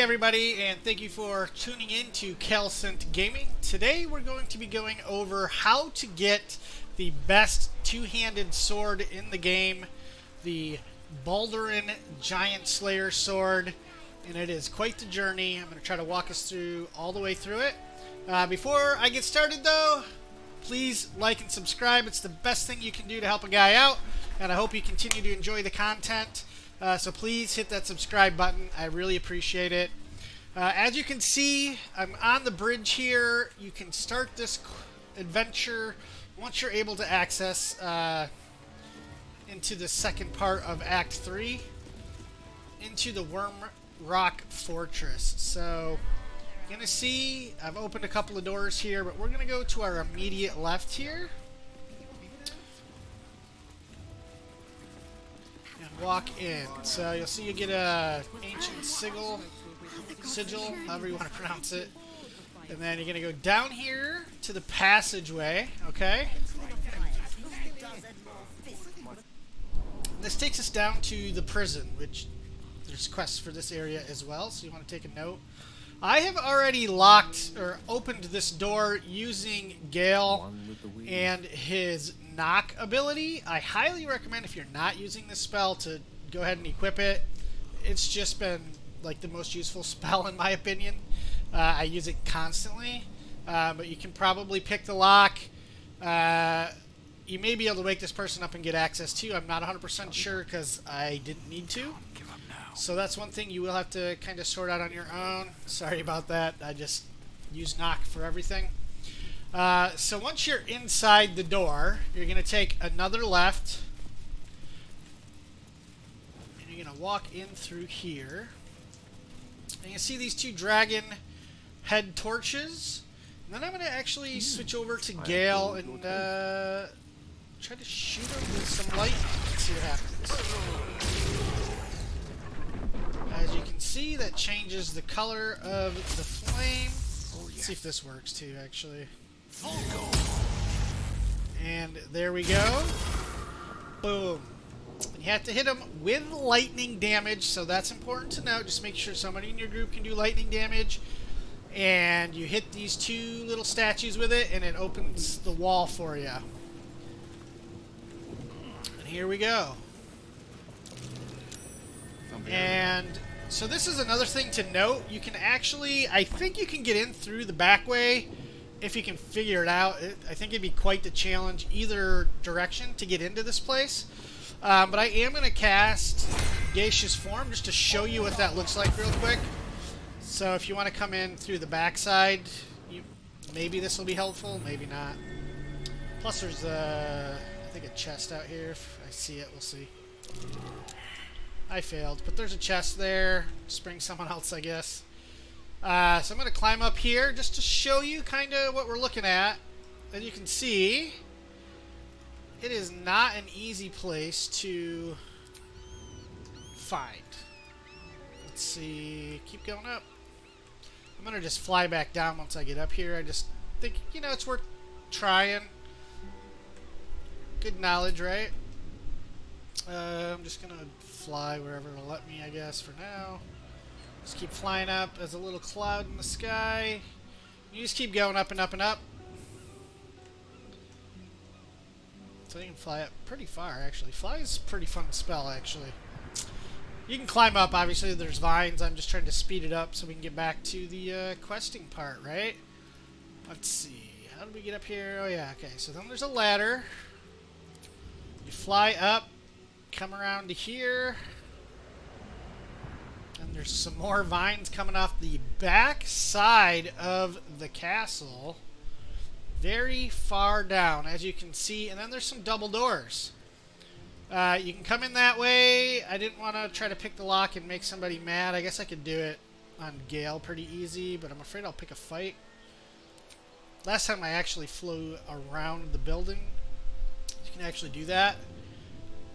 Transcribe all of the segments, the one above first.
everybody, and thank you for tuning in to Calcent Gaming. Today we're going to be going over how to get the best two-handed sword in the game, the Balduran Giantslayer sword, and it is quite the journey. I'm going to try to walk us through all the way through it. Before I get started though, please like and subscribe. It's the best thing you can do to help a guy out, and I hope you continue to enjoy the content. So please hit that subscribe button. I really appreciate it. As you can see, I'm on the bridge here. You can start this adventure once you're able to access into the second part of Act 3, into the Worm Rock Fortress. So you're going to see I've opened a couple of doors here, but we're going to go to our immediate left here. Walk in. So you'll see you get a ancient sigil, however you want to pronounce it. And then you're going to go down here to the passageway, okay? This takes us down to the prison, which there's quests for this area as well, so you want to take a note. I have already locked or opened this door using Gale and his knock ability. I highly recommend, if you're not using this spell, to go ahead and equip it. It's just been like the most useful spell in my opinion. I use it constantly, but you can probably pick the lock. You may be able to wake this person up and get access to. I'm not 100% sure because I didn't need to. So that's one thing you will have to kind of sort out on your own. Sorry about that. I just use knock for everything. So once you're inside the door, you're going to take another left. And you're going to walk in through here. And you see these two dragon head torches. And then I'm going to actually switch over to Gale and try to shoot him with some light. Let's see what happens. As you can see, that changes the color of the flame. Let's see if this works too, actually. And there we go. Boom. And you have to hit them with lightning damage, so that's important to note. Just make sure somebody in your group can do lightning damage. And you hit these two little statues with it, and it opens the wall for you. And here we go. And so this is another thing to note. You can actually, I think you can get in through the back way if you can figure it out. I think it'd be quite the challenge either direction to get into this place. But I am going to cast Gaseous Form just to show you what that looks like real quick. So if you want to come in through the backside, maybe this will be helpful, maybe not. Plus there's I think a chest out here. If I see it, we'll see. I failed, but there's a chest there. Spring someone else, I guess. So I'm going to climb up here just to show you kind of what we're looking at. As you can see, it is not an easy place to find. Let's see. Keep going up. I'm going to just fly back down once I get up here. I just think, you know, it's worth trying. Good knowledge, right? I'm just going to fly wherever it'll let me, I guess, for now. Just keep flying up as a little cloud in the sky. You just keep going up and up and up. So you can fly up pretty far, actually. Fly is a pretty fun spell, actually. You can climb up, obviously. There's vines. I'm just trying to speed it up so we can get back to the questing part, right? Let's see. How do we get up here? Oh, yeah, okay. So then there's a ladder. You fly up. Come around to here. And there's some more vines coming off the back side of the castle. Very far down, as you can see. And then there's some double doors. You can come in that way. I didn't want to try to pick the lock and make somebody mad. I guess I could do it on Gale pretty easy, but I'm afraid I'll pick a fight. Last time I actually flew around the building. You can actually do that.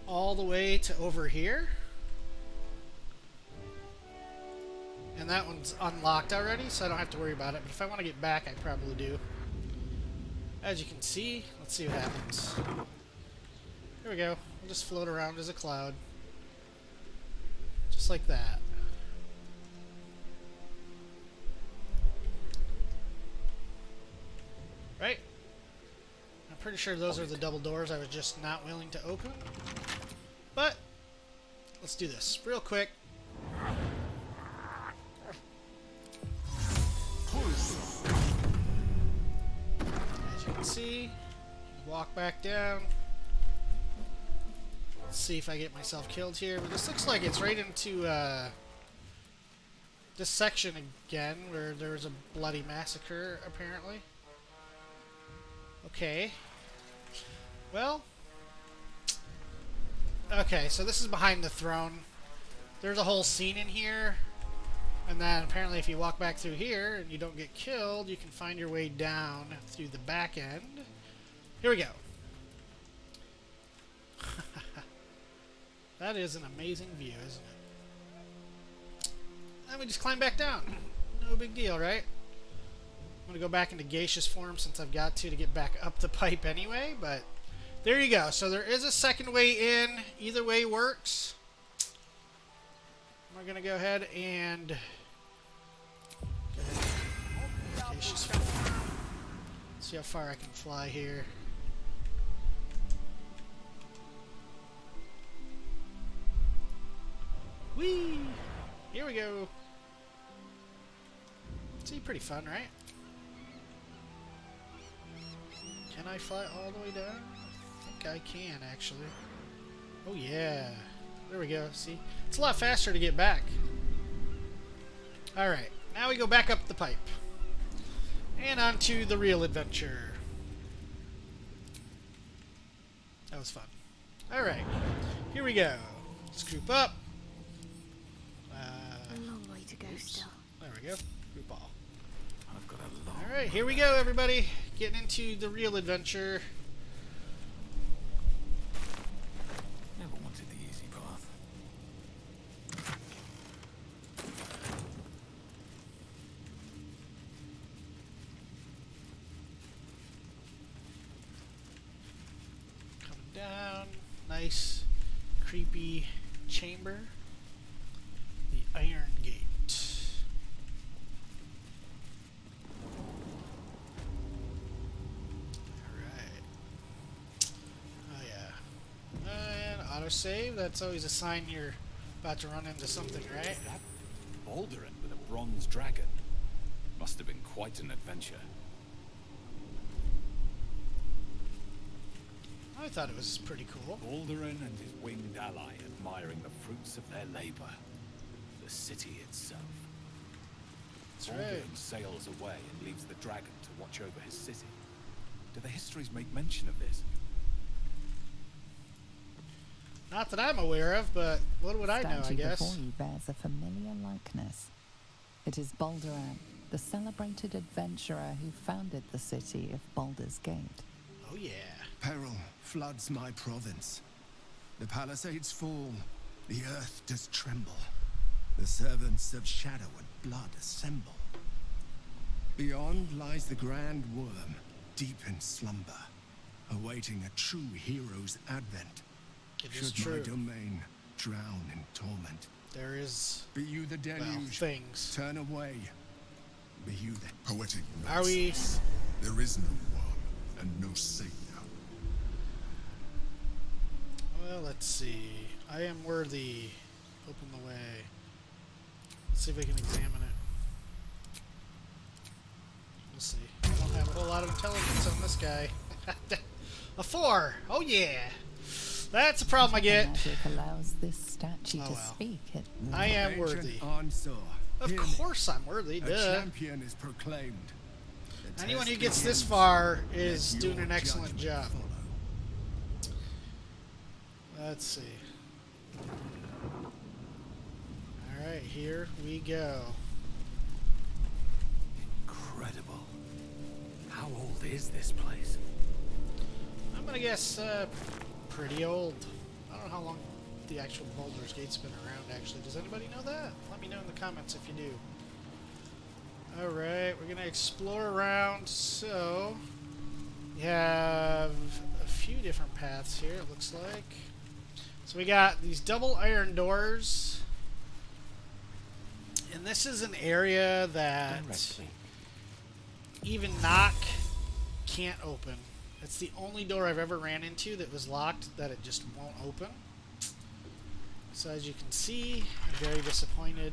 All the way to over here. And that one's unlocked already, so I don't have to worry about it. But if I want to get back, I probably do. As you can see, let's see what happens. Here we go. We'll just float around as a cloud. Just like that. pretty sure those are the double doors I was just not willing to open. But let's do this real quick. As you can see, walk back down. Let's see if I get myself killed here. But this looks like it's right into this section again, where there was a bloody massacre, apparently. Okay. Well. Okay, so this is behind the throne. There's a whole scene in here. And then apparently if you walk back through here and you don't get killed, you can find your way down through the back end. Here we go. That is an amazing view, isn't it? And we just climb back down. No big deal, right? I'm going to go back into gaseous form since I've got to get back up the pipe anyway, but there you go. So there is a second way in. Either way works. We're going to go ahead and gaseous form. See how far I can fly here. Whee! Here we go. See, pretty fun, right? Can I fly all the way down? I think I can, actually. Oh, yeah. There we go. See? It's a lot faster to get back. Alright. Now we go back up the pipe. And on to the real adventure. That was fun. Alright. Here we go. Let's group up. A long way to go still. There we go. Group all. I've got a long Alright, here we go, everybody. Getting into the real adventure. Never wanted the easy path. Coming down. Nice, creepy chamber. The Iron Gate. Autosave, that's always a sign you're about to run into something, right? Is that Balduran with a bronze dragon? Must have been quite an adventure. I thought it was pretty cool. Balduran and his winged ally admiring the fruits of their labor. The city itself. That's Balduran right. sails away and leaves the dragon to watch over his city. Do the histories make mention of this? Not that I'm aware of, but what would I know, I statue guess? before you bears a familiar likeness. It is Balduran, the celebrated adventurer who founded the city of Baldur's Gate. Oh, yeah. Peril floods my province. The palisades fall, the earth does tremble. The servants of shadow and blood assemble. Beyond lies the grand worm, deep in slumber, awaiting a true hero's advent. It is Should my true. domain drown in torment, There is, be you the well, deluge, things. turn away. Be you the Poetic Are we... nonsense. There is no worm and no savior. Well, let's see. I am worthy. Open the way. Let's see if we can examine it. We'll see. I don't have a whole lot of intelligence on this guy. A 4! Oh, yeah! That's a problem I get. Magic allows this statue Oh, to well. speak. I am ancient worthy. Ansar. Of Him, course I'm worthy, a duh. champion is proclaimed. The Anyone who test gets this begins. far is Let doing your an excellent judgment job. follow. Let's see. Alright, here we go. Incredible. How old is this place? I'm gonna guess, pretty old. I don't know how long the actual Baldur's Gate's been around, actually. Does anybody know that? Let me know in the comments if you do. Alright, we're gonna explore around, so... We have a few different paths here, it looks like. So we got these double iron doors. And this is an area that Directly. even knock can't open. It's the only door I've ever ran into that was locked that it just won't open. So as you can see, I'm very disappointed.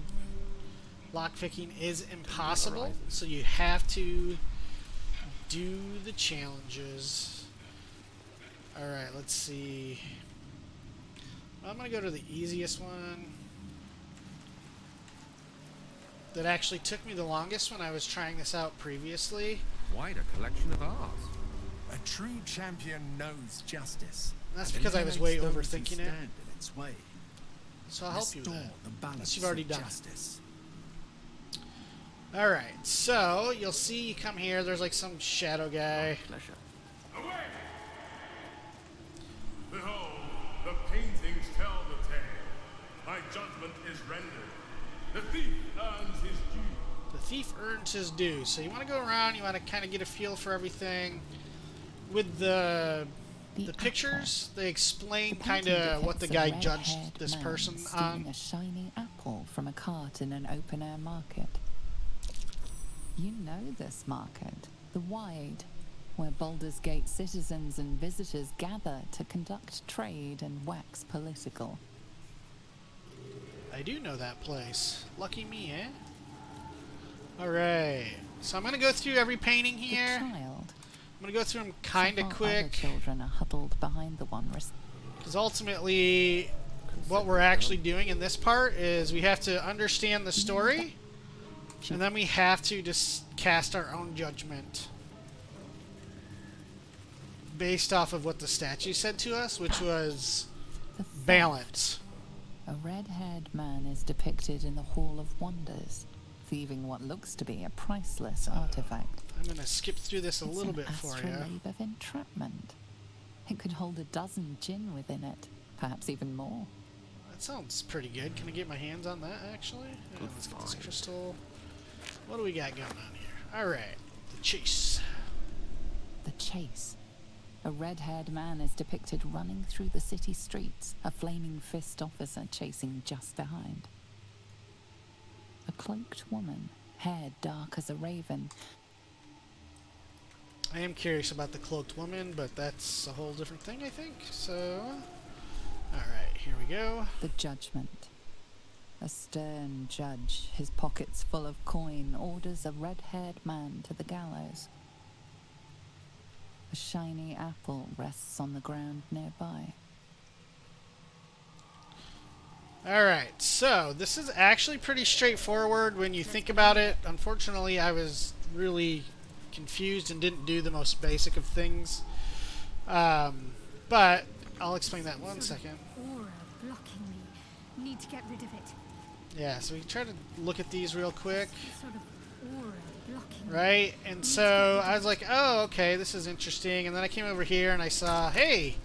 Lockpicking is impossible, so you have to do the challenges. Alright, let's see. I'm going to go to the easiest one. That actually took me the longest when I was trying this out previously. Quite a collection of art. A true champion knows justice. That's and because I was way eliminates those who overthinking it. stand in its way. So I'll help you with Restore that. the balance Unless you've already of done it. justice. Alright, so you'll see you come here, there's like some shadow guy. Pleasure. Away! Behold, the paintings tell the tale. My judgment is rendered. The thief earns his due. The thief earns his due. So you want to go around, you want to kind of get a feel for everything. With the pictures, they explain kind of what the guy judged this person on. A shiny apple from a cart in an open-air market. You know this market, the Wide, where Baldur's Gate citizens and visitors gather to conduct trade and wax political. I do know that place. Lucky me, eh? Alright. So I'm going to go through every painting here. The child. I'm going to go through them kind of Several other quick. children are huddled behind the one. Because ultimately, what we're actually doing in this part is we have to understand the story. And then we have to just cast our own judgment. Based off of what the statue said to us, which was The theft. balance. A red-haired man is depicted in the Hall of Wonders, thieving what looks to be a priceless artifact. I'm going to skip through this a It's little an bit for you. astrolabe of entrapment. It could hold a dozen djinn within it, perhaps even more. That sounds pretty good. Can I get my hands on that, actually? Yeah, let's get this crystal. What do we got going on here? Alright. The chase. The chase. A red-haired man is depicted running through the city streets, a flaming fist officer chasing just behind. A cloaked woman, hair dark as a raven. I am curious about the cloaked woman, but that's a whole different thing, I think. So, alright, here we go. The judgment. A stern judge, his pockets full of coin, orders a red-haired man to the gallows. A shiny apple rests on the ground nearby. Alright, so this is actually pretty straightforward when you think about it. Unfortunately, I was really confused and didn't do the most basic of things. But I'll explain that in one second. Aura blocking me. Need to get rid of it. Yeah, so we can try to look at these real quick. Sort of aura blocking me. Right, and so I was like, oh, okay, this is interesting. And then I came over here and I saw, hey,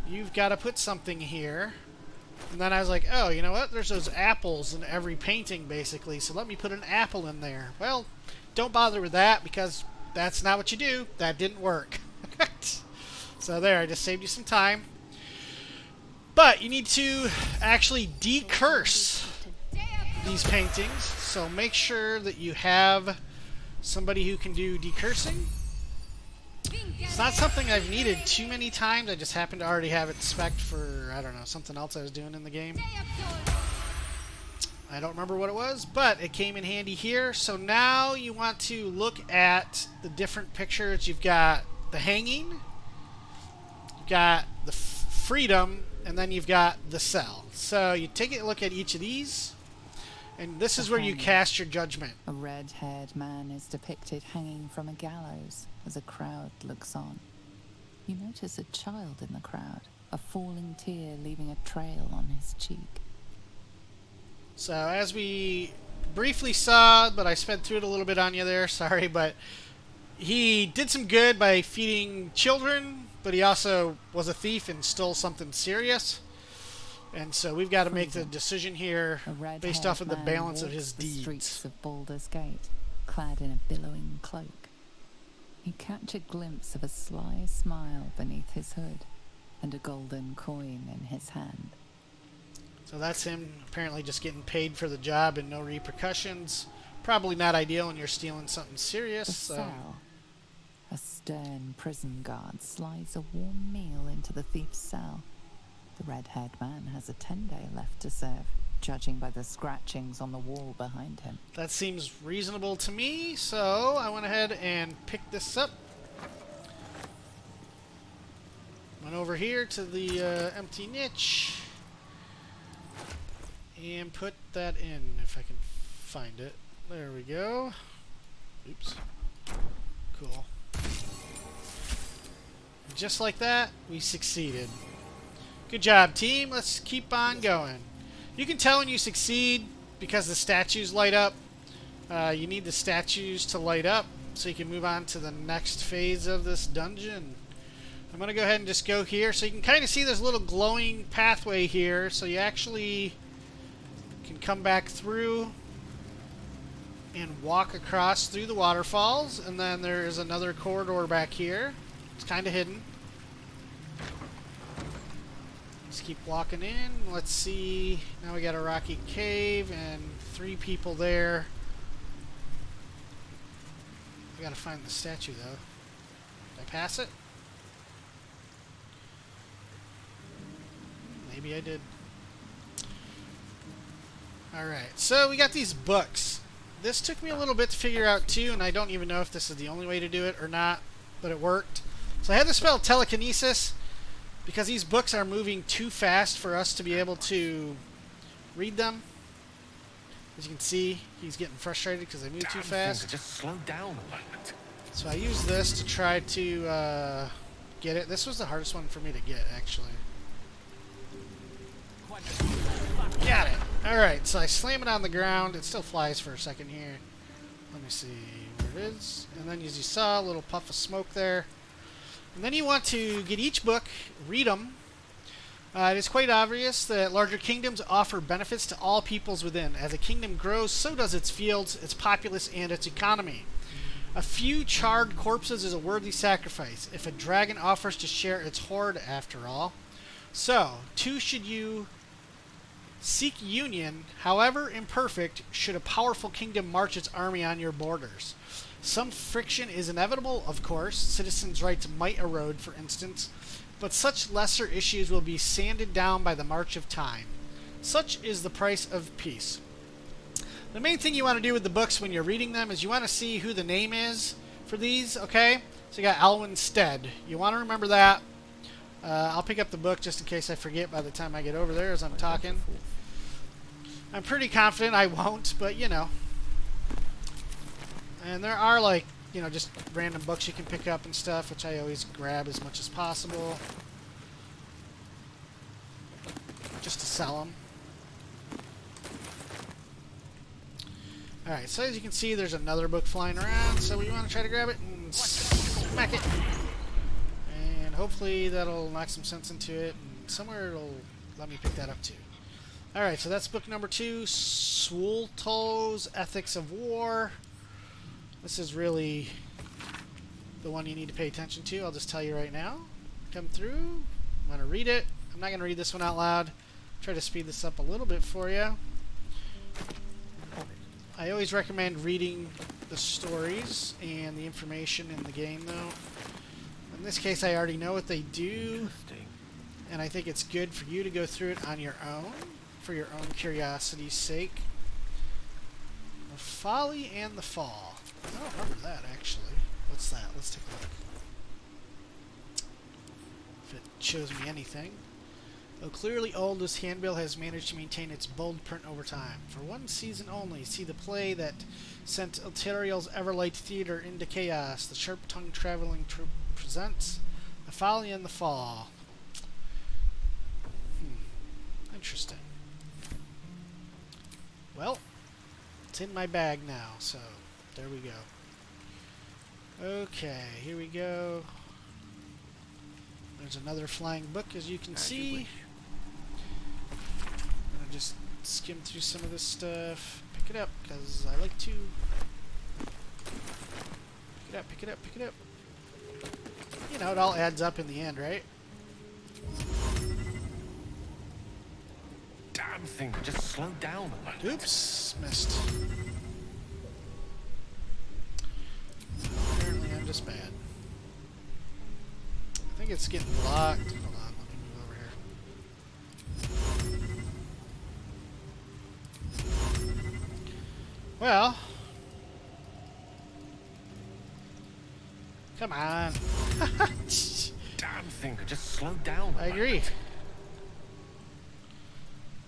you've got to put something here. And then I was like, oh, you know what? There's those apples in every painting, basically. So let me put an apple in there. Well, don't bother with that because that's not what you do. That didn't work. So there, I just saved you some time. But you need to actually decurse these paintings. So make sure that you have somebody who can do decursing. It's not something I've needed too many times. I just happen to already have it spec'd for, I don't know, something else I was doing in the game. I don't remember what it was, but it came in handy here. So now you want to look at the different pictures. You've got the hanging, you've got the freedom, and then you've got the cell. So you take a look at each of these, and this is where you cast your judgment. A red-haired man is depicted hanging from a gallows as a crowd looks on. You notice a child in the crowd, a falling tear leaving a trail on his cheek. So as we briefly saw, but I sped through it a little bit on you there, sorry, but he did some good by feeding children, but he also was a thief and stole something serious. And so we've got to make the decision here based off of the balance of his the deeds. streets of Baldur's Gate, clad in a billowing cloak. You catch a glimpse of a sly smile beneath his hood and a golden coin in his hand. So that's him apparently just getting paid for the job and no repercussions. Probably not ideal when you're stealing something serious. The So cell. A stern prison guard slides a warm meal into the thief's cell. The red-haired man has a 10-day left to serve, judging by the scratchings on the wall behind him. That seems reasonable to me, so I went ahead and picked this up. Went over here to the empty niche and put that in, if I can find it. There we go. Oops. Cool. Just like that, we succeeded. Good job, team. Let's keep on going. You can tell when you succeed because the statues light up. You need the statues to light up so you can move on to the next phase of this dungeon. I'm going to go ahead and just go here. So you can kind of see there's a little glowing pathway here. So you actually can come back through and walk across through the waterfalls. And then there's another corridor back here. It's kind of hidden. Let's keep walking in. Let's see. Now we got a rocky cave and 3 people there. I gotta find the statue though. Did I pass it? Maybe I did. Alright, so we got these books. This took me a little bit to figure out too, and I don't even know if this is the only way to do it or not, but it worked. So I had to spell telekinesis because these books are moving too fast for us to be able to read them. As you can see, he's getting frustrated because they move too fast. Just slow down a moment. So I used this to try to get it. This was the hardest one for me to get, actually. Got it. Alright, so I slam it on the ground. It still flies for a second here. Let me see where it is. And then as you saw, a little puff of smoke there. And then you want to get each book, read them. It is quite obvious that larger kingdoms offer benefits to all peoples within. As a kingdom grows, so does its fields, its populace, and its economy. A few charred corpses is a worthy sacrifice, if a dragon offers to share its hoard after all. So, too should you seek union, however imperfect, should a powerful kingdom march its army on your borders. Some friction is inevitable, of course. Citizens' rights might erode, for instance, but such lesser issues will be sanded down by the march of time. Such is the price of peace. The main thing you want to do with the books when you're reading them is you want to see who the name is for these, okay? So you got Alwyn Stead. You want to remember that. I'll pick up the book just in case I forget by the time I get over there as I'm talking. I'm pretty confident I won't, but you know. And there are, like, you know, just random books you can pick up and stuff, which I always grab as much as possible. Just to sell them. Alright, so as you can see, there's another book flying around, so we want to try to grab it and smack it. And hopefully that'll knock some sense into it, and somewhere it'll let me pick that up too. Alright, so that's book number 2, Swolto's Ethics of War. This is really the one you need to pay attention to. I'll just tell you right now. Come through. I'm going to read it. I'm not going to read this one out loud. Try to speed this up a little bit for you. I always recommend reading the stories and the information in the game, though. In this case, I already know what they do, and I think it's good for you to go through it on your own, for your own curiosity's sake. The Folly and the Fall. I don't remember that, actually. What's that? Let's take a look. If it shows me anything. Though clearly old, this handbill has managed to maintain its bold print over time. For one season only, see the play that sent Eltariel's Everlight Theater into chaos. The sharp-tongued traveling troupe presents The Folly and the Fall. Interesting. Well, it's in my bag now, so there we go. Okay, here we go. There's another flying book, as you can see. I'm gonna just skim through some of this stuff. Pick it up, because I like to. Pick it up, pick it up, pick it up. You know, it all adds up in the end, right? Damn thing, just slow down a moment. Oops, missed. Apparently I'm just bad. think it's getting blocked. Hold on, let me move over here. Well, come on. Damn thing could just slow down. I agree.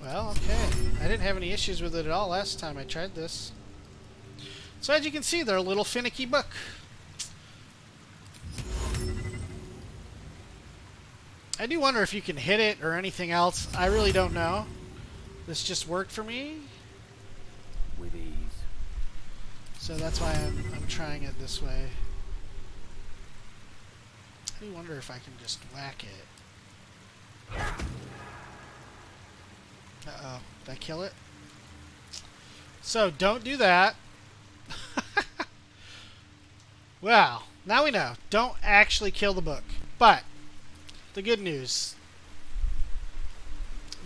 Well, okay. I didn't have any issues with it at all last time I tried this. So as you can see, they're a little finicky book. I do wonder if you can hit it or anything else. I really don't know. This just worked for me. With ease. So that's why I'm trying it this way. I do wonder if I can just whack it. Uh-oh. Did I kill it? So, don't do that. Well, now we know. Don't actually kill the book. But, the good news.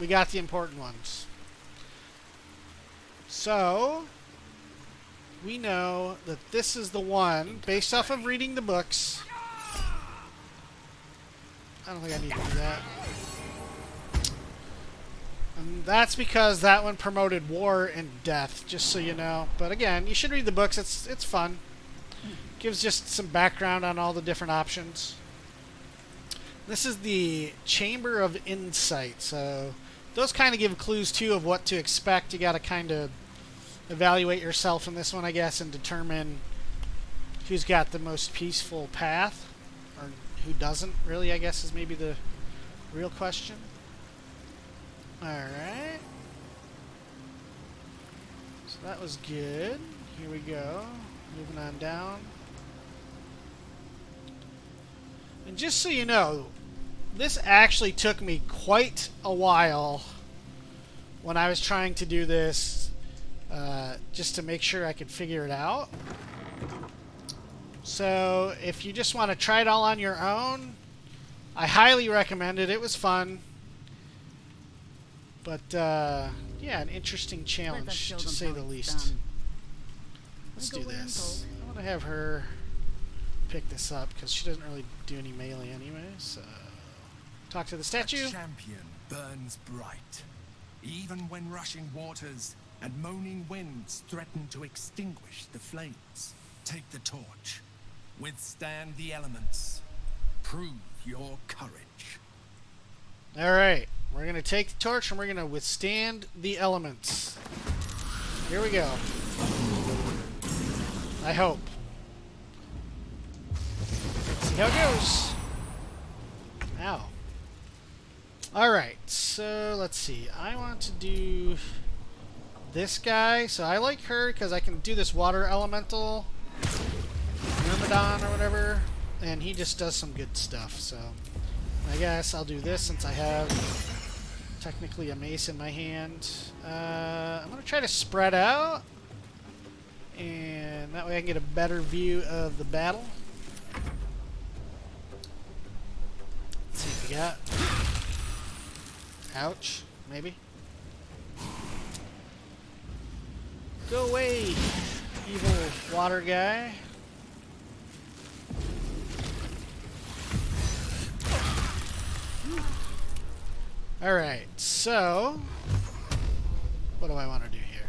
We got the important ones. So, we know that this is the one, based off of reading the books. I don't think I need to do that. And that's because that one promoted war and death, just so you know. But again, you should read the books. It's fun. Gives just some background on all the different options. This is the Chamber of Insight. So those kind of give clues, too, of what to expect. You got to kind of evaluate yourself in this one, I guess, and determine who's got the most peaceful path. Or who doesn't, really, I guess, is maybe the real question. Alright. So that was good. Here we go. Moving on down. And just so you know, this actually took me quite a while when I was trying to do this, just to make sure I could figure it out. So if you just want to try it all on your own, I highly recommend it. It was fun. But, yeah, an interesting challenge, to say the least. Let's do this. I want to have her pick this up, because she doesn't really do any melee anyway, so... Talk to the statue. The champion burns bright, even when rushing waters and moaning winds threaten to extinguish the flames. Take the torch. Withstand the elements. Prove your courage. Alright, we're going to take the torch and we're going to withstand the elements. Here we go. I hope. Let's see how it goes. Ow. Alright, so let's see. I want to do this guy. So I like her because I can do this water elemental. Myrmidon or whatever. And he just does some good stuff, so... I guess I'll do this since I have technically a mace in my hand. I'm going to try to spread out. And that way I can get a better view of the battle. Let's see what we got. Ouch. Maybe. Go away, evil water guy. Alright, so what do I want to do here?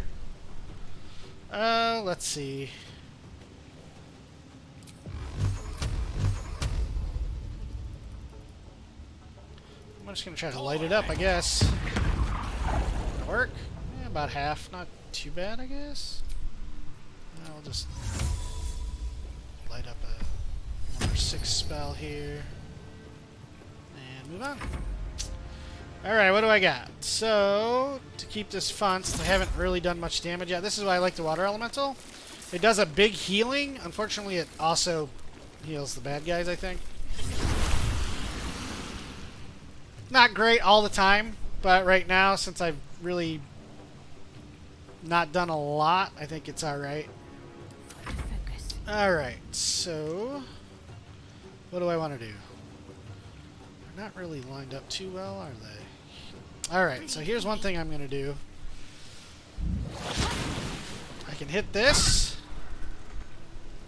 Let's see. I'm just going to try to light it up, I guess. Gonna work? Yeah, about half. Not too bad, I guess. I'll just light up a number 6 spell here. And move on. Alright, what do I got? So, to keep this fun, since I haven't really done much damage yet, this is why I like the Water Elemental. It does a big healing. Unfortunately, it also heals the bad guys, I think. Not great all the time, but right now, since I've really not done a lot, I think it's alright. Alright, so what do I want to do? They're not really lined up too well, are they? Alright, so here's one thing I'm going to do. I can hit this.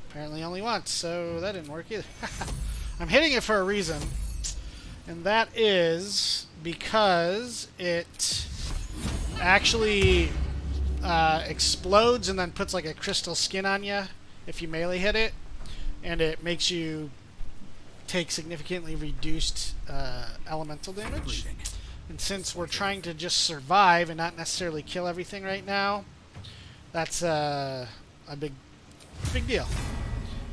Apparently only once, so that didn't work either. I'm hitting it for a reason. And that is because it actually explodes and then puts like a crystal skin on you if you melee hit it. And it makes you take significantly reduced elemental damage. And since we're trying to just survive and not necessarily kill everything right now, that's a big deal.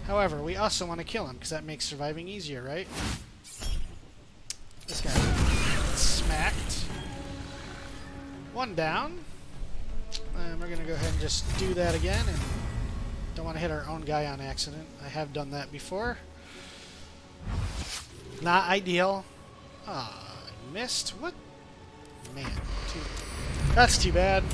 However, we also want to kill him because that makes surviving easier, right? This guy smacked. One down. And we're going to go ahead and just do that again. And don't want to hit our own guy on accident. I have done that before. Not ideal. Ah, I missed. What? Man. That's too bad.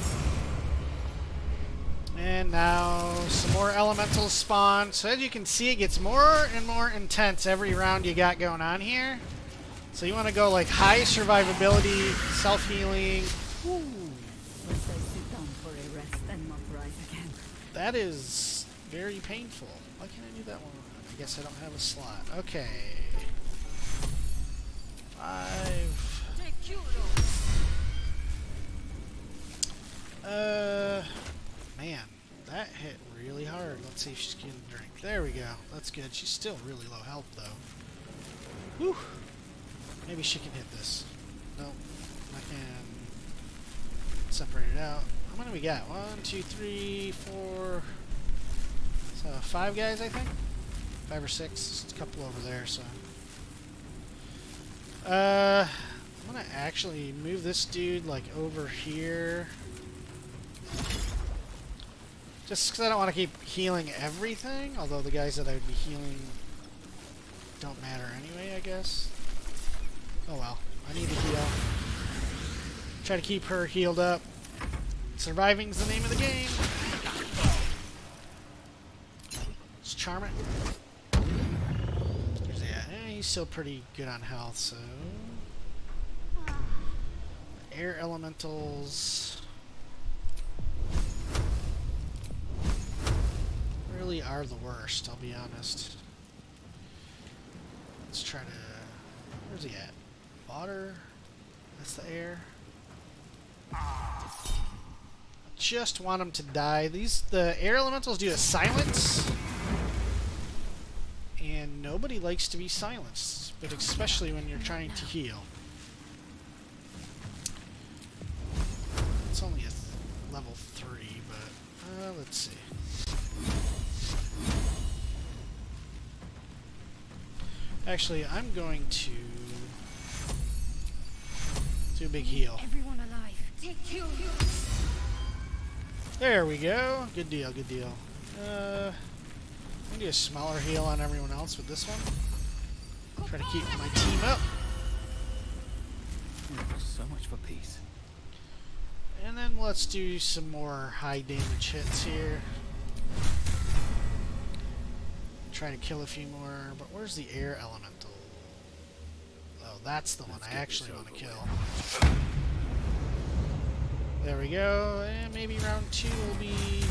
And now some more elementals spawn. So as you can see, it gets more and more intense every round you got going on here. So you want to go like high survivability, self-healing. That is very painful. Why can't I do that one? I guess I don't have a slot. Okay. 5. Man, that hit really hard. Let's see if she's getting a drink. There we go. That's good. She's still really low health, though. Whew. Maybe she can hit this. Nope. I can separate it out. How many we got? 1, 2, 3, 4. So 5 guys, I think? 5 or 6. There's a couple over there, so. I'm gonna actually move this dude like over here. Just because I don't want to keep healing everything, although the guys that I would be healing don't matter anyway, I guess. Oh well, I need to heal. Try to keep her healed up. Surviving's the name of the game. Let's charm it. Here's that. He's still pretty good on health, so. Air elementals really are the worst, I'll be honest. Let's try to... Where's he at? Water? That's the air. I just want him to die. The air elementals do a silence. And nobody likes to be silenced, but especially when you're trying to heal. It's only a level 3, but let's see. Actually, I'm going to do a big heal. Everyone alive. Take two. There we go. Good deal, good deal. I'm going to do a smaller heal on everyone else with this one. Try to keep my team up. So much for peace. And then let's do some more high damage hits here. Try to kill a few more, but where's the air elemental? Oh, that's the one I actually want to kill. There we go, and maybe round 2 will be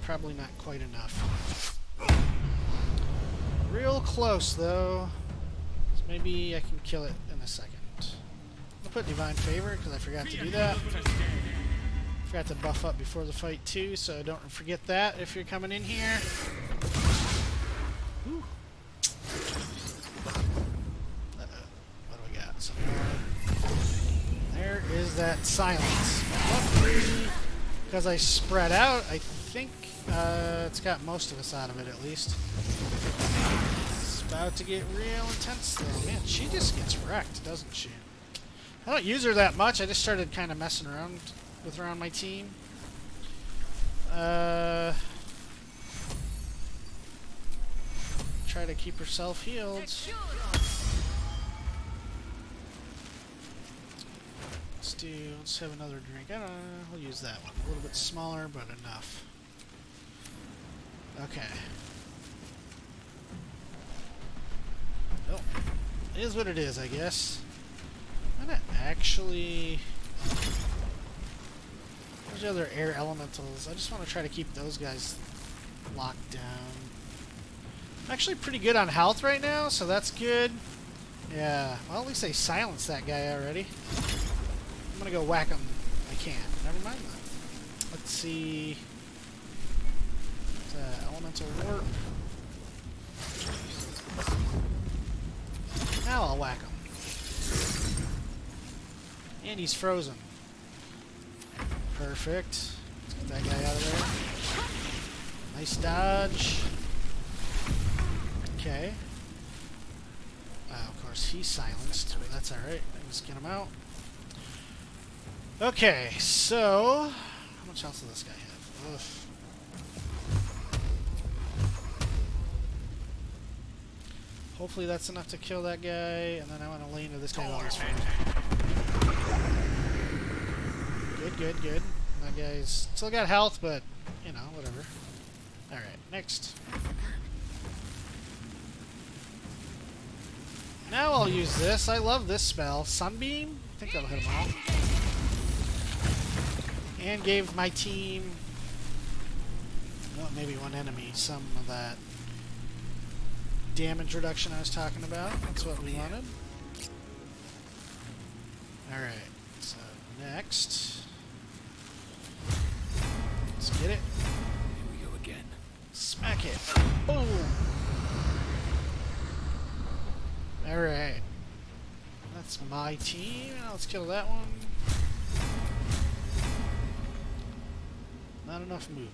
probably not quite enough. Real close though, so maybe I can kill it in a second. I'll put Divine Favor because I forgot to do that. Forgot to buff up before the fight too, so don't forget that if you're coming in here. Whew. What do we got? Some more. There is that silence. Luckily, because I spread out, I think it's got most of us out of it at least. It's about to get real intense though. Man, she just gets wrecked, doesn't she? I don't use her that much. I just started kind of messing around with her on my team. Try to keep herself healed. Let's have another drink. I don't know, we'll use that one. A little bit smaller, but enough. Okay. Oh, it is what it is, I guess. I'm gonna actually... There's the other air elementals. I just want to try to keep those guys locked down. I'm actually pretty good on health right now, so that's good. Yeah, well, at least they silenced that guy already. I'm gonna go whack him. I can't. Never mind that. Let's see. Elemental warp. Now I'll whack him. And he's frozen. Perfect. Let's get that guy out of there. Nice dodge. Okay. Of course, he's silenced, but that's alright. Let's get him out. Okay, so... how much else does this guy have? Ugh. Hopefully that's enough to kill that guy, and then I want to lay into this guy while he's free. Good, good, good. That guy's still got health, but, you know, whatever. Alright, next. Now I'll use this. I love this spell. Sunbeam? I think that'll hit him all. And gave my team, well, maybe one enemy, some of that damage reduction I was talking about. That's what we wanted. Alright, so next. Let's get it. Here we go again. Smack it. Boom! Alright. That's my team. Now let's kill that one. Not enough movement.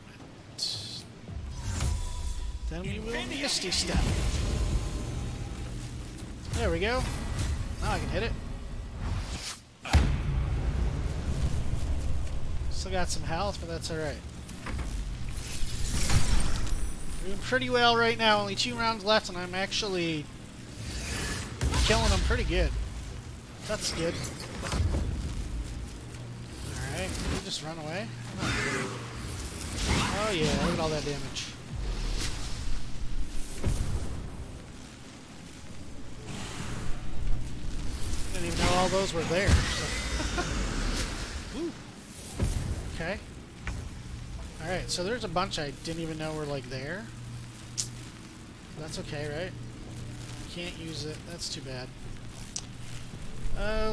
Then we will Misty Step. There we go. Now I can hit it. Still got some health, but that's alright. Doing pretty well right now. Only 2 rounds left, and I'm actually killing them pretty good. That's good. Alright, can you just run away? Oh yeah, look at all that damage. Didn't even know all those were there. So. Ooh. Okay. Alright, so there's a bunch I didn't even know were like there. That's okay, right? Can't use it. That's too bad.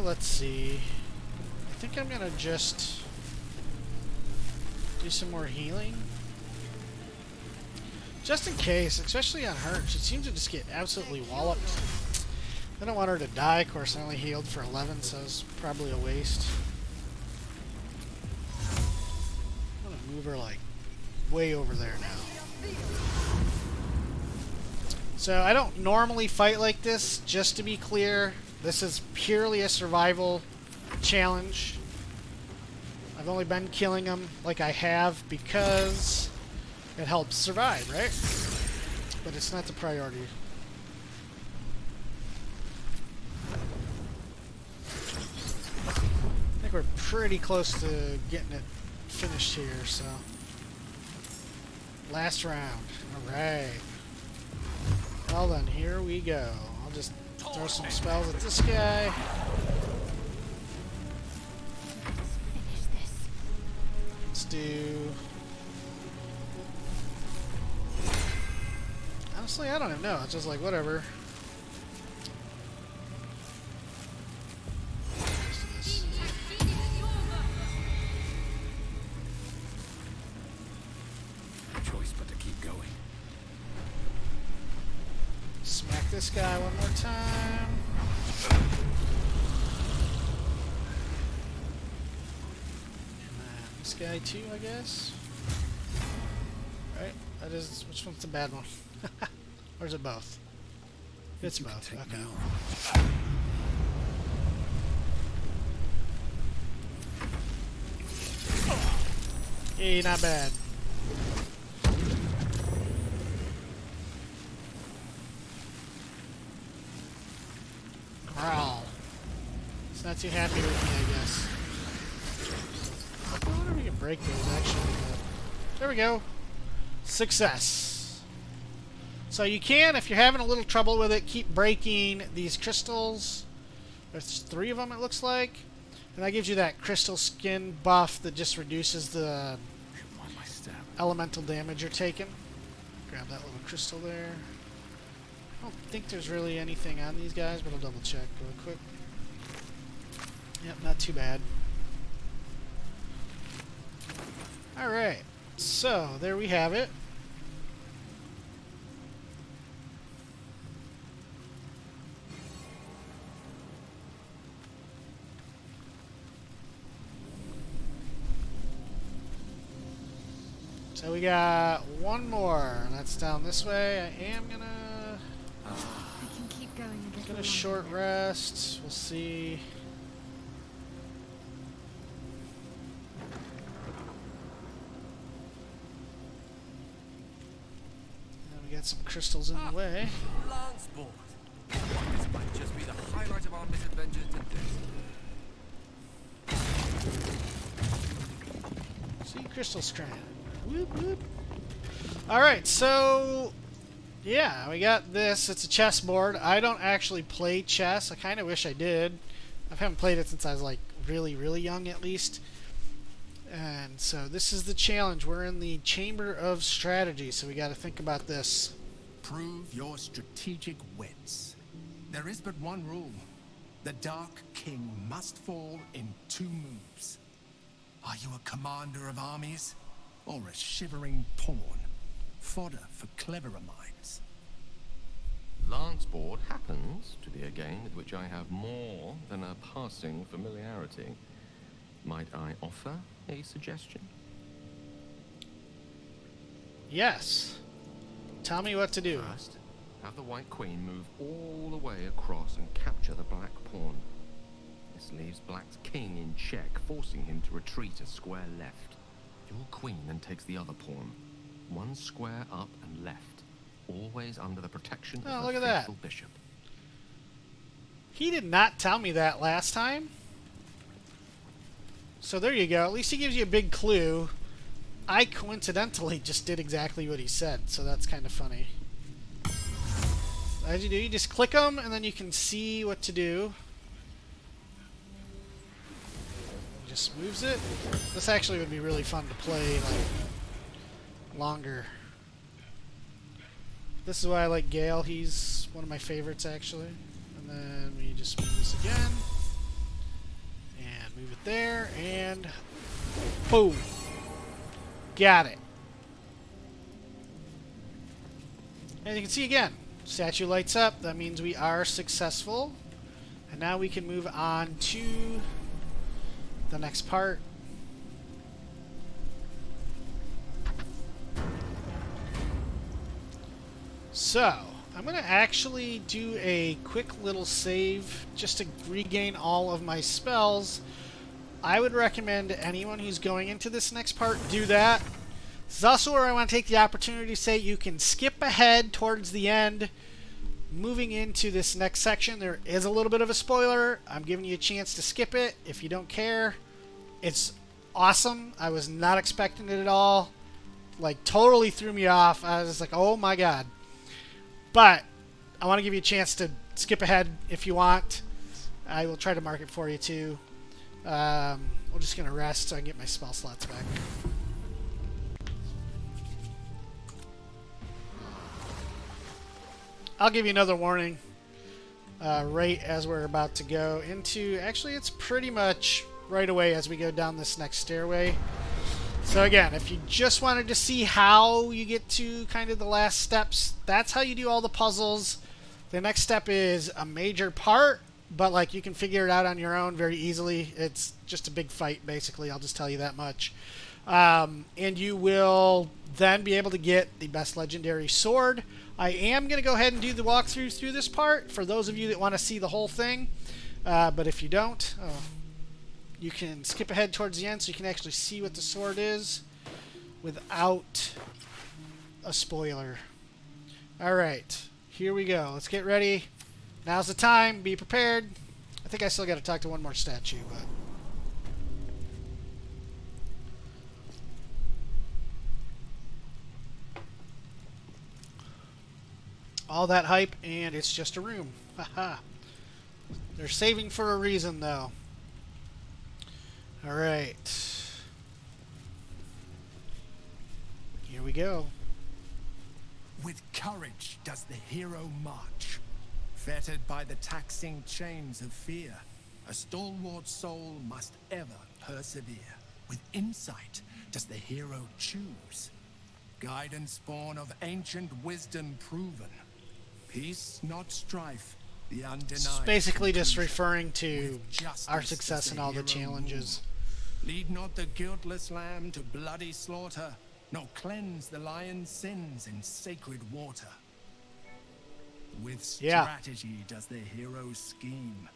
Let's see. I think I'm gonna just do some more healing. Just in case, especially on her. She seems to just get absolutely walloped. I don't want her to die. Of course, I only healed for 11, so it's probably a waste. I'm gonna move her like way over there now. So I don't normally fight like this, just to be clear. This is purely a survival challenge. I've only been killing them like I have because it helps survive, right? But it's not the priority. I think we're pretty close to getting it finished here, so. Last round. Alright. Well then, here we go. I'll just throw some spells at this guy. Let's do... honestly, I don't even know. It's just like, whatever. Let's do this. No choice but to keep going. Smack this guy one more time. And then this guy too, I guess. Right? That is, which one's the bad one? Or is it both? It's both. Okay. Hey, not bad. Growl. It's not too happy with me, I guess. I wonder if we can break those, actually. But there we go. Success. So you can, if you're having a little trouble with it, keep breaking these crystals. There's 3 of them, it looks like. And that gives you that crystal skin buff that just reduces the elemental damage you're taking. Grab that little crystal there. I don't think there's really anything on these guys, but I'll double check real quick. Yep, not too bad. Alright, so there we have it. So we got one more, and that's down this way. I am gonna I can keep going a get little a short longer. rest. We'll see. And we got some crystals in the way. Lanceport! This might just be the highlight of our misadventure today. See, crystal strand. Whoop whoop. Alright, so yeah, we got this. It's a chessboard. I don't actually play chess. I kind of wish I did. I haven't played it since I was like really, really young at least. And so this is the challenge. We're in the Chamber of Strategy, so we got to think about this. Prove your strategic wits. There is but one rule. The Dark King must fall in 2 moves. Are you a commander of armies? Or a shivering pawn? Fodder for cleverer minds. Lanceport happens to be a game with which I have more than a passing familiarity. Might I offer a suggestion? Yes. Tell me what to do. First, have the White Queen move all the way across and capture the Black Pawn. This leaves Black's king in check, forcing him to retreat a square left. Your queen then takes the other pawn, 1 square up and left, always under the protection Oh, of look the at that. faithful bishop. He did not tell me that last time. So there you go. At least he gives you a big clue. I coincidentally just did exactly what he said, so that's kind of funny. As you do, you just click them, and then you can see what to do. Just moves it. This actually would be really fun to play, like, longer. This is why I like Gale. He's one of my favorites, actually. And then we just move this again. And move it there, and boom. Got it. And you can see again, statue lights up. That means we are successful. And now we can move on to the next part. So, I'm going to actually do a quick little save just to regain all of my spells. I would recommend anyone who's going into this next part do that. This is also where I want to take the opportunity to say you can skip ahead towards the end. Moving into this next section, there is a little bit of a spoiler. I'm giving you a chance to skip it if you don't care. It's awesome. I was not expecting it at all. Like, totally threw me off. I was like, oh my god. But I want to give you a chance to skip ahead if you want. I will try to mark it for you too. We're just going to rest so I can get my spell slots back. I'll give you another warning right as we're about to go into... Actually, it's pretty much right away as we go down this next stairway. So again, if you just wanted to see how you get to kind of the last steps, that's how you do all the puzzles. The next step is a major part, but like you can figure it out on your own very easily. It's just a big fight, basically. I'll just tell you that much. And you will then be able to get the best legendary sword. I am going to go ahead and do the walkthrough through this part for those of you that want to see the whole thing. But if you don't, you can skip ahead towards the end so you can actually see what the sword is without a spoiler. Alright, here we go. Let's get ready. Now's the time. Be prepared. I think I still got to talk to one more statue, but... all that hype, and it's just a room. Haha. They're saving for a reason, though. Alright. Here we go. With courage does the hero march. Fettered by the taxing chains of fear, a stalwart soul must ever persevere. With insight does the hero choose. Guidance born of ancient wisdom proven. Peace, not strife, the undenied. It's basically just conclusion. referring to With justice our does success in all the hero challenges. rule. Lead not the guiltless lamb to bloody slaughter, nor cleanse the lion's sins in sacred water. With strategy does the hero scheme.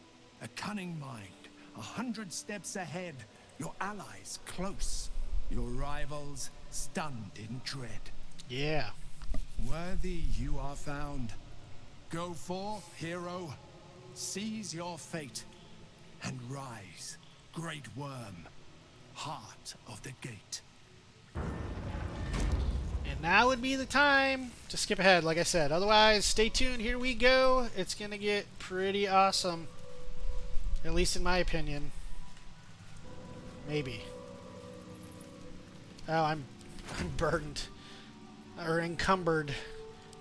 A cunning mind, 100 steps ahead. Your allies close, your rivals stunned in dread. Yeah. Worthy you are found. Go forth, hero. Seize your fate and rise, great worm, heart of the gate. And now would be the time to skip ahead, like I said. Otherwise, stay tuned. Here we go. It's going to get pretty awesome. At least in my opinion. Maybe. Oh, I'm burdened. Or encumbered.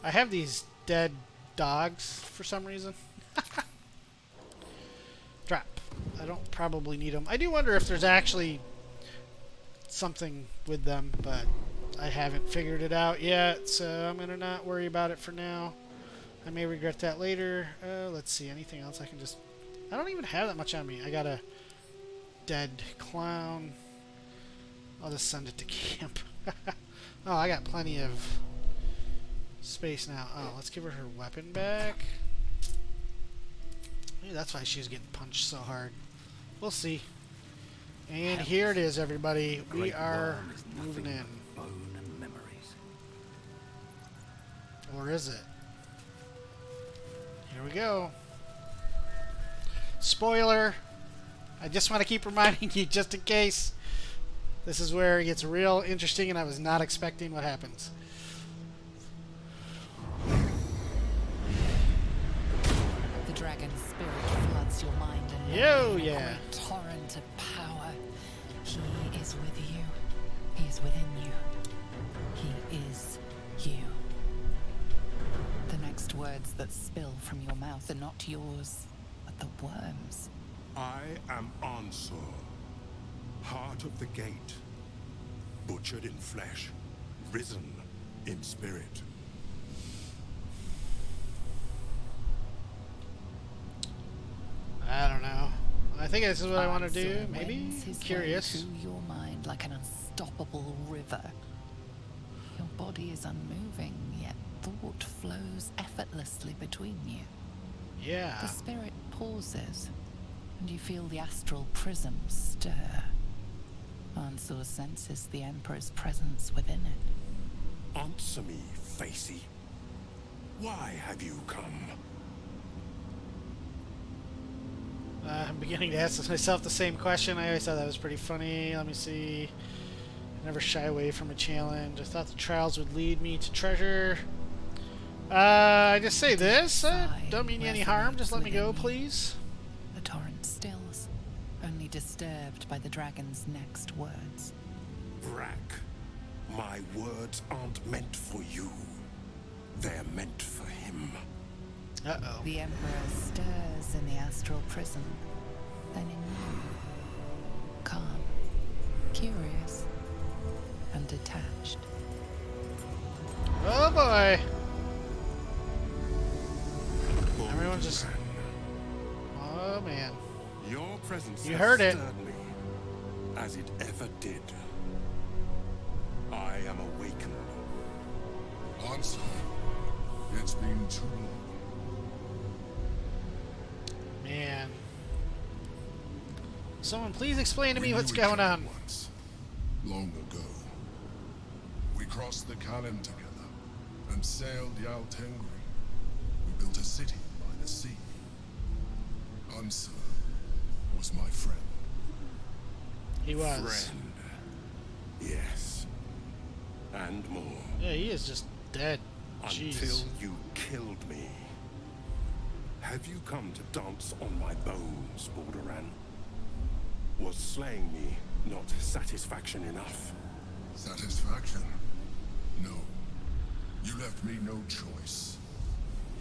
I have these dead dogs for some reason. Drop. I don't probably need them. I do wonder if there's actually something with them, but I haven't figured it out yet, so I'm going to not worry about it for now. I may regret that later. Let's see, anything else I can just... I don't even have that much on me. I got a dead clown. I'll just send it to camp. Oh, I got plenty of space now. Oh, let's give her her weapon back. Maybe that's why she was getting punched so hard. We'll see. And here it is, everybody. We are moving in. Bone and memories. Or is it? Here we go. Spoiler. I just want to keep reminding you just in case. This is where it gets real interesting and I was not expecting what happens. The dragon's spirit floods your mind and Yo, in a yeah. great torrent of power. He is with you. He is within you. He is you. The next words that spill from your mouth are not yours, but the worms. I am Ansur, heart of the gate, butchered in flesh, risen in spirit. I don't know. I think this is what I want to do. Answer Maybe? wends his way Curious. through your mind like an unstoppable river. Your body is unmoving, yet thought flows effortlessly between you. Yeah. The spirit pauses, and you feel the astral prism stir. Ansur senses the Emperor's presence within it. Answer me, Facey. Why have you come? I'm beginning to ask myself the same question. I always thought that was pretty funny. Let me see. Never shy away from a challenge. I thought the trials would lead me to treasure. I just say this. Don't mean you any harm. Just let me go, please. The torrent stills, only disturbed by the dragon's next words. Brack, my words aren't meant for you. They're meant for him. Uh-oh. The Emperor stirs in the astral prism, then in you. Calm, curious, and detached. Oh boy. Everyone's just... Oh man. Your presence You has heard it. stirred me, as it ever did. I am awakened. Answer. It's been too long. Man. Someone please explain to me We what's knew each going other on. Once, long ago. We crossed the Helm together and sailed Yaltengri. We built a city by the sea. Ansur was my friend. He was. Friend. Yes. And more. Yeah, he is just dead. Until Jeez. you killed me. Have you come to dance on my bones, Balduran? Was slaying me not satisfaction enough? Satisfaction? No. You left me no choice.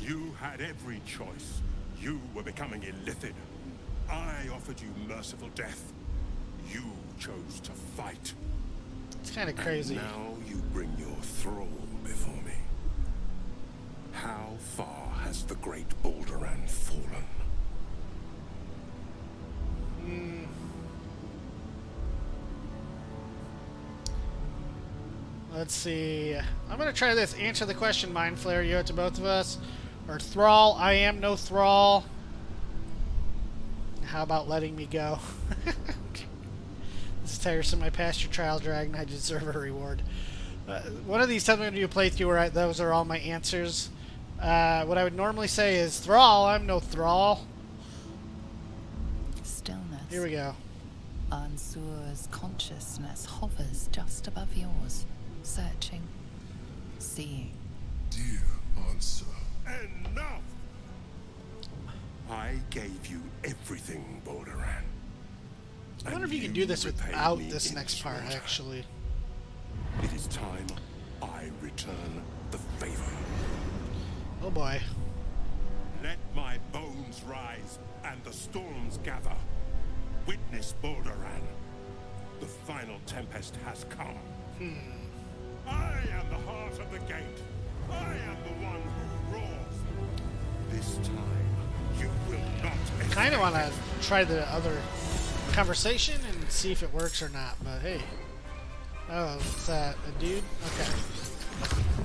You had every choice. You were becoming illithid. I offered you merciful death. You chose to fight. It's kind of crazy. And now you bring your thrall before me. How far has the great Balduran fallen? Let's see. I'm going to try this. Answer the question, Mind Flayer. You owe it to both of us. Or Thrall. I am no Thrall. How about letting me go? This is tiresome. I passed your trial, Dragon. I deserve a reward. One of these times I'm going to do a playthrough where those are all my answers. What I would normally say is, Thrall. I'm no Thrall. Stillness. Here we go. Ansur's consciousness hovers just above yours, searching, seeing. Dear Ansur, Enough! I gave you everything, Balduran. I wonder if you can do this without this next part, actually. It is time I return the favor. Oh boy. Let my bones rise and the storms gather. Witness Balduran. The final tempest has come. I am the heart of the gate. I am the one who roars. This time, you will not escape. Kind of want to try the other conversation and see if it works or not, but hey. Oh, what's that? A dude? Okay.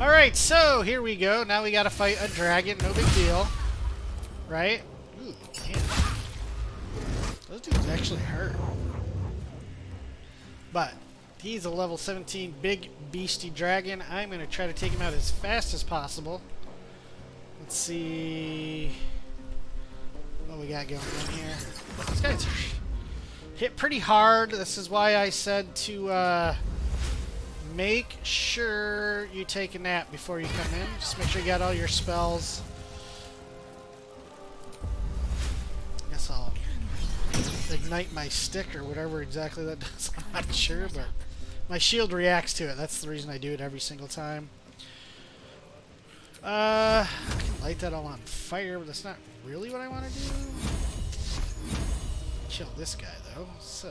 Alright, so here we go. Now we gotta fight a dragon. No big deal. Right? Ooh, man. Those dudes actually hurt. But he's a level 17 big beastie dragon. I'm going to try to take him out as fast as possible. Let's see what we got going on here. These guys hit pretty hard. This is why I said to make sure you take a nap before you come in. Just make sure you got all your spells. I guess I'll ignite my stick or whatever exactly that does. I'm not sure, but my shield reacts to it. That's the reason I do it every single time. I can light that all on fire, but that's not really what I want to do. Kill this guy, though. So,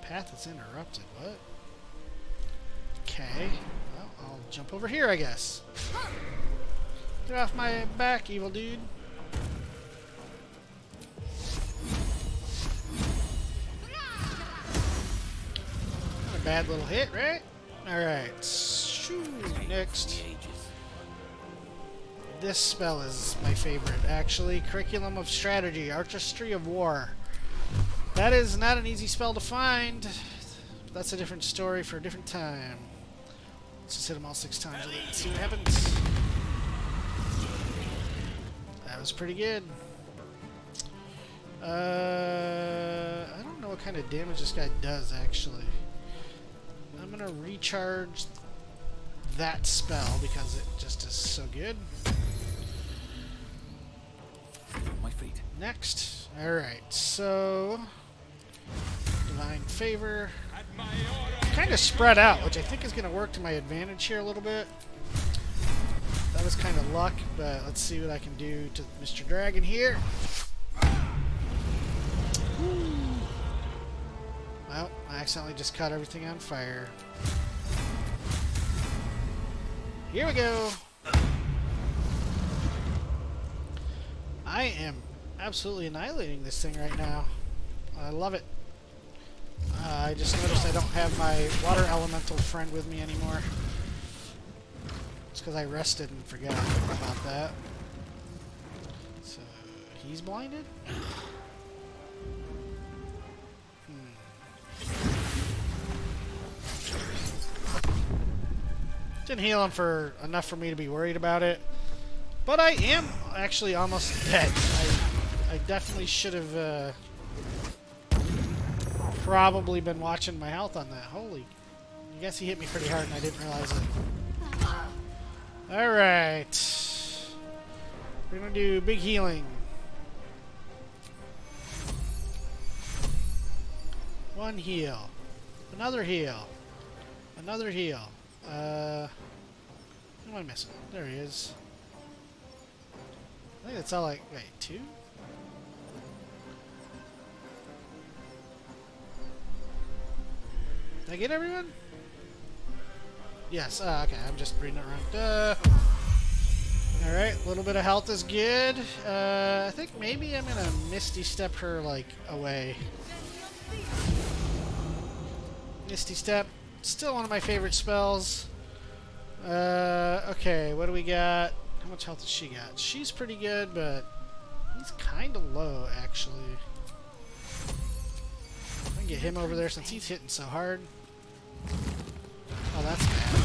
path is interrupted. What? Okay. Well, I'll jump over here, I guess. Get off my back, evil dude. Not a bad little hit, right? Alright. Next. This spell is my favorite, actually. Curriculum of Strategy, Artistry of War. That is not an easy spell to find. That's a different story for a different time. Let's just hit them all 6 times with it and see what happens. That was pretty good. I don't know what kind of damage this guy does, actually. I'm going to recharge that spell because it just is so good. My feet. Next. Alright, so Divine Favor. Kind of spread out, which I think is going to work to my advantage here a little bit. That was kind of luck, but let's see what I can do to Mr. Dragon here. Well, I accidentally just caught everything on fire. Here we go. I am absolutely annihilating this thing right now. I love it. I just noticed I don't have my water elemental friend with me anymore. It's because I rested and forgot about that. So, he's blinded? Didn't heal him for enough for me to be worried about it. But I am actually almost dead. I definitely should have probably been watching my health on that. Holy. I guess he hit me pretty hard and I didn't realize it. Alright. We're going to do big healing. 1 heal. Another heal. Another heal. Who am I missing? There he is. I think that's all like. Wait, 2? Did I get everyone? Yes. Okay, I'm just reading it wrong. Alright, a little bit of health is good. I think maybe I'm gonna Misty Step her, like, away. Misty Step. Still one of my favorite spells. Okay, what do we got? How much health does she got? She's pretty good, but he's kind of low, actually. I can get him over there since he's hitting so hard. Oh, that's bad.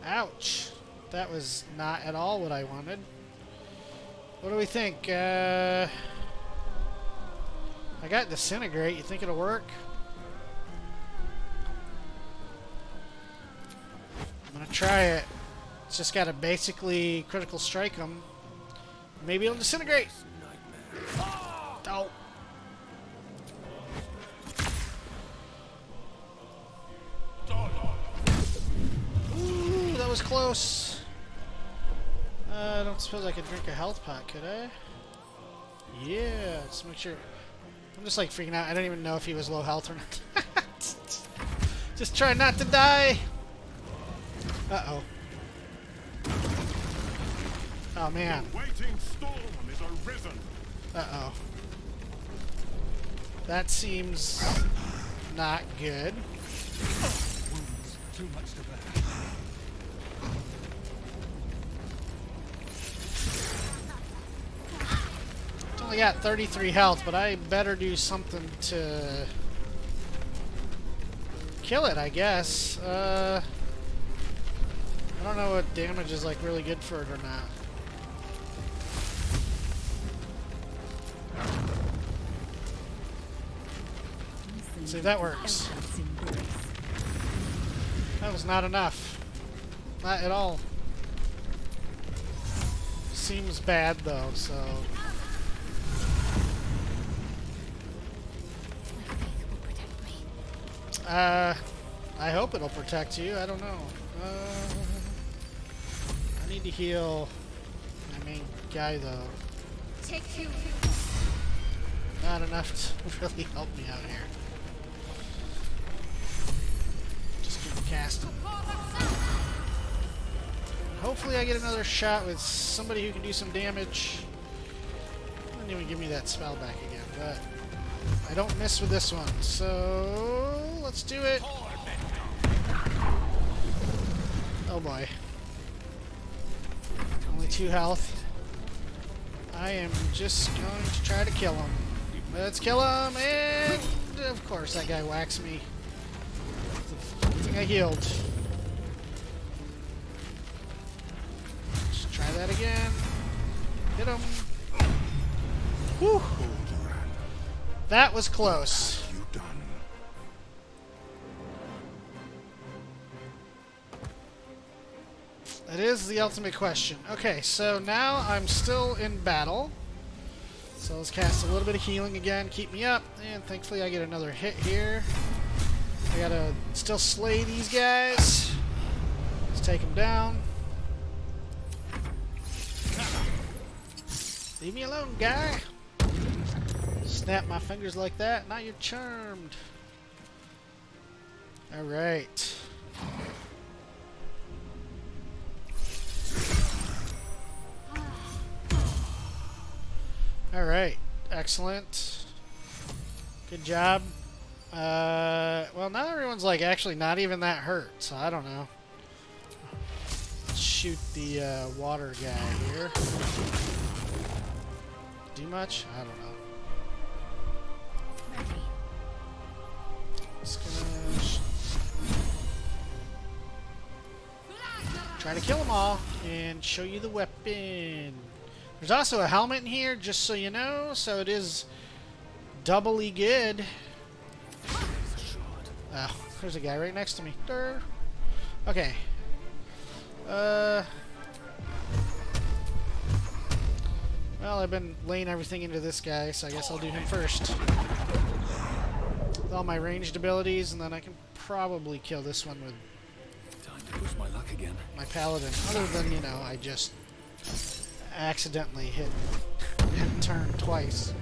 Ouch. That was not at all what I wanted. What do we think? I got Disintegrate. You think it'll work? I'm gonna try it. It's just gotta basically critical strike him. Maybe it'll disintegrate. Oh. Ooh, that was close. I don't suppose I could drink a health pot, could I? Yeah, just make sure. I'm just like freaking out. I don't even know if he was low health or not. Just try not to die. Uh-oh. Oh, man. Waiting storm is arisen. Uh-oh. That seems not good. Too much to bear. It's only got 33 health, but I better do something to kill it, I guess. I don't know what damage is like really good for it or not. Let's see if that works. That was not enough. Not at all. Seems bad though, so. I hope it'll protect you. I don't know. I need to heal my main guy though. Take 2. Not enough to really help me out here. Just keep casting. Hopefully I get another shot with somebody who can do some damage. Didn't even give me that spell back again, but I don't miss with this one. So let's do it. Oh boy. Only 2 health. I am just going to try to kill him. Let's kill him, and of course that guy whacks me. I think I healed. Let's try that again. Hit him. Whew. That was close. What have you done? That is the ultimate question. Okay, so now I'm still in battle. So let's cast a little bit of healing again, keep me up, and thankfully I get another hit here. I gotta still slay these guys. Let's take them down. Leave me alone, guy. Snap my fingers like that, now you're charmed. Alright. Alright, excellent. Good job. Well, now everyone's like actually not even that hurt, so I don't know. Let's shoot the water guy here. Do much? I don't know. Just gonna try to kill them all and show you the weapon. There's also a helmet in here, just so you know, so it is doubly good. Oh, there's a guy right next to me. Durr. Okay. Well, I've been laying everything into this guy, so I guess I'll do him first. With all my ranged abilities, and then I can probably kill this one with Push my luck again. my paladin. Other than, you know, I just accidentally hit turn twice.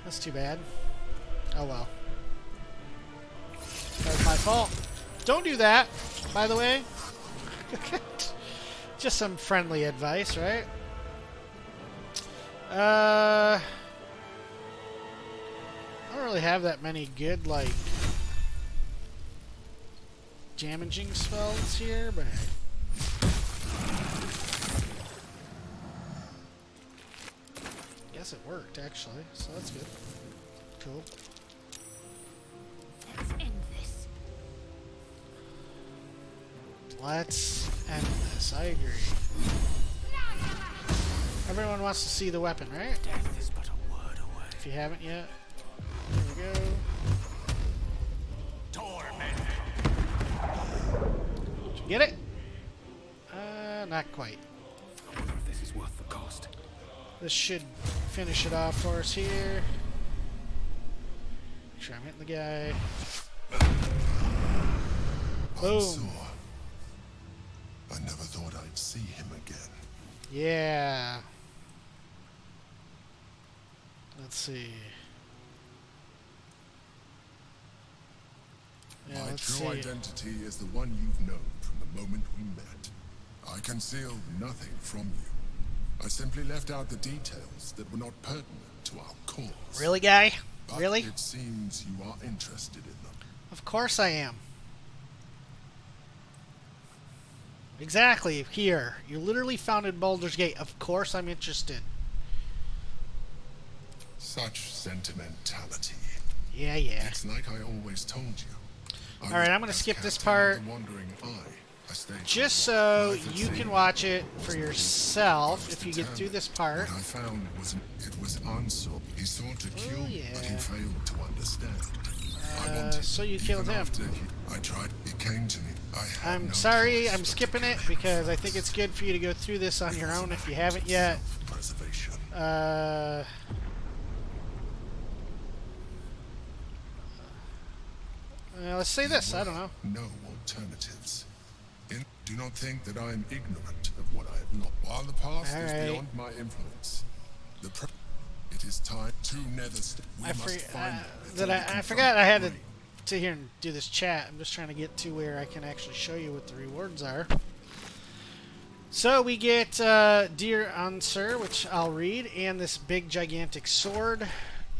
That's too bad. Oh well. That was my fault. Don't do that, by the way. Just some friendly advice, right? I don't really have that many good, like, damaging spells here, but I guess it worked, actually, so that's good. Cool. Let's end this. Let's end this. I agree. Everyone wants to see the weapon, right? Death is but a word away. If you haven't yet, here we go. Torment. Did you get it? Not quite. I wonder if this is worth the cost. This should finish it off for us here. Make sure I'm hitting the guy. Boom. Sore. I never thought I'd see him again. Yeah. Let's see. Yeah, My let's true see. identity is the one you've known from the moment we met. I concealed nothing from you. I simply left out the details that were not pertinent to our cause. Really, guy? But Really? it seems you are interested in them. Of course I am. Exactly, here. You literally founded Baldur's Gate. Of course I'm interested. Such sentimentality. Yeah, yeah. It's like I always told you. Alright, I'm gonna skip this part. Just so you can watch it for yourself if you get through this part. What I found it was Ansel. He sought to kill, yeah. but he failed to understand. I wanted, so you killed even him. after I tried. He came to me. I had I'm no sorry, choice I'm but to skipping it protect because I think it's good for you to go through this on your own if you haven't yet. self-preservation. Let's say this, I don't know. No alternatives. Do not think that I am ignorant of what I have not. While the past All is right. beyond my influence, it is time to Netherstone. We I, must find I forgot I had to sit here and do this chat. I'm just trying to get to where I can actually show you what the rewards are. So we get Dear Answer, which I'll read, and this big gigantic sword.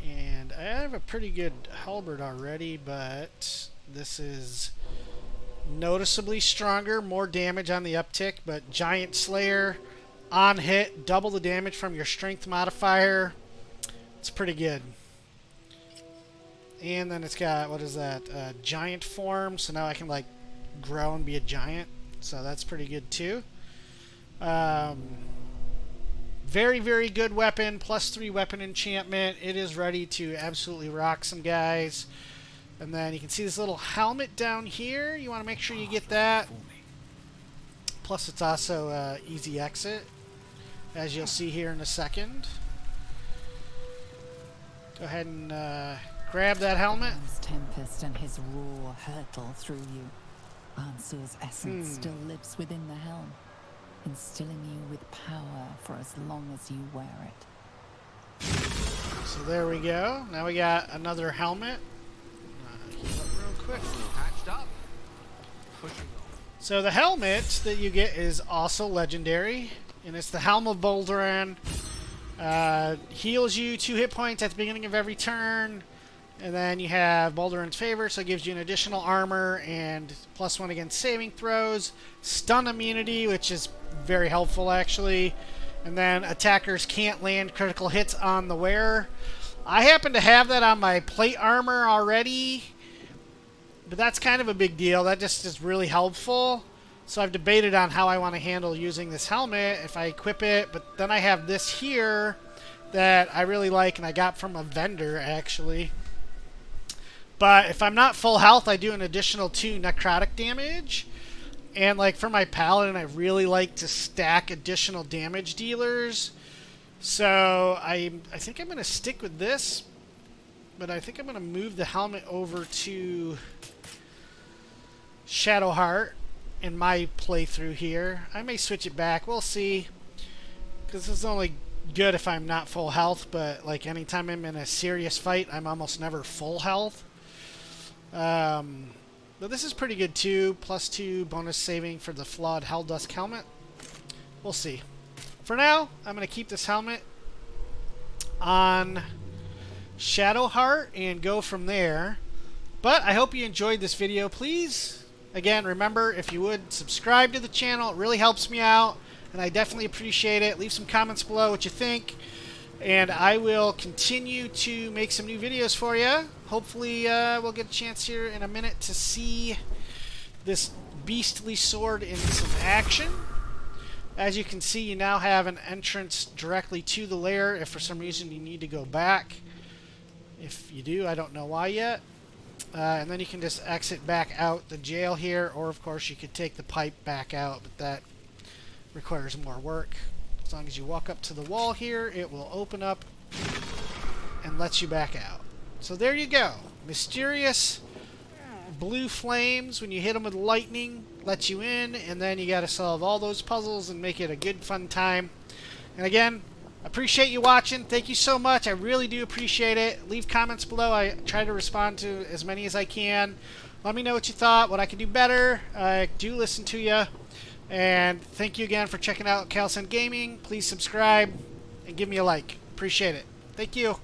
And I have a pretty good halberd already, but this is noticeably stronger, more damage on the uptick, but Giantslayer on hit, double the damage from your strength modifier. It's pretty good. And then it's got, what is that, giant form, so now I can like grow and be a giant, so that's pretty good too. Very, very good weapon, +3 weapon enchantment. It is ready to absolutely rock some guys. And then you can see this little helmet down here. You want to make sure you get that. Plus it's also easy exit, as you'll see here in a second. Go ahead and grab that helmet. Helm's tempest and his roar hurtle through you. Ansur's essence still lives within the helm, instilling you with power for as long as you wear it. So there we go. Now we got another helmet. Heal up real quick. Patched up. Pushing on. So the helmet that you get is also legendary, and it's the Helm of Balduran. Heals you 2 hit points at the beginning of every turn, and then you have Balduran's Favor, so it gives you an additional armor and +1 against saving throws, stun immunity, which is very helpful actually, and then attackers can't land critical hits on the wearer. I happen to have that on my plate armor already, but that's kind of a big deal. That just is really helpful. So I've debated on how I want to handle using this helmet if I equip it, but then I have this here that I really like and I got from a vendor actually. But if I'm not full health, I do an additional 2 necrotic damage. And like for my paladin, I really like to stack additional damage dealers. So I think I'm going to stick with this, but I think I'm going to move the helmet over to Shadowheart in my playthrough here. I may switch it back. We'll see. Because this is only good if I'm not full health, but like anytime I'm in a serious fight, I'm almost never full health. But this is pretty good too. +2 bonus saving for the flawed Helldusk helmet. We'll see. For now, I'm going to keep this helmet on Shadowheart and go from there. But I hope you enjoyed this video. Please, again, remember, if you would, subscribe to the channel. It really helps me out, and I definitely appreciate it. Leave some comments below what you think, and I will continue to make some new videos for you. Hopefully, we'll get a chance here in a minute to see this beastly sword in some action. As you can see, you now have an entrance directly to the lair if for some reason you need to go back. If you do, I don't know why yet. And then you can just exit back out the jail here, or of course you could take the pipe back out, but that requires more work. As long as you walk up to the wall here, it will open up and lets you back out. So there you go. Mysterious blue flames, when you hit them with lightning, lets you in, and then you got to solve all those puzzles and make it a good fun time. And again, appreciate you watching. Thank you so much. I really do appreciate it. Leave comments below. I try to respond to as many as I can. Let me know what you thought, what I could do better. I do listen to you. And thank you again for checking out Calcent Gaming. Please subscribe and give me a like. Appreciate it. Thank you.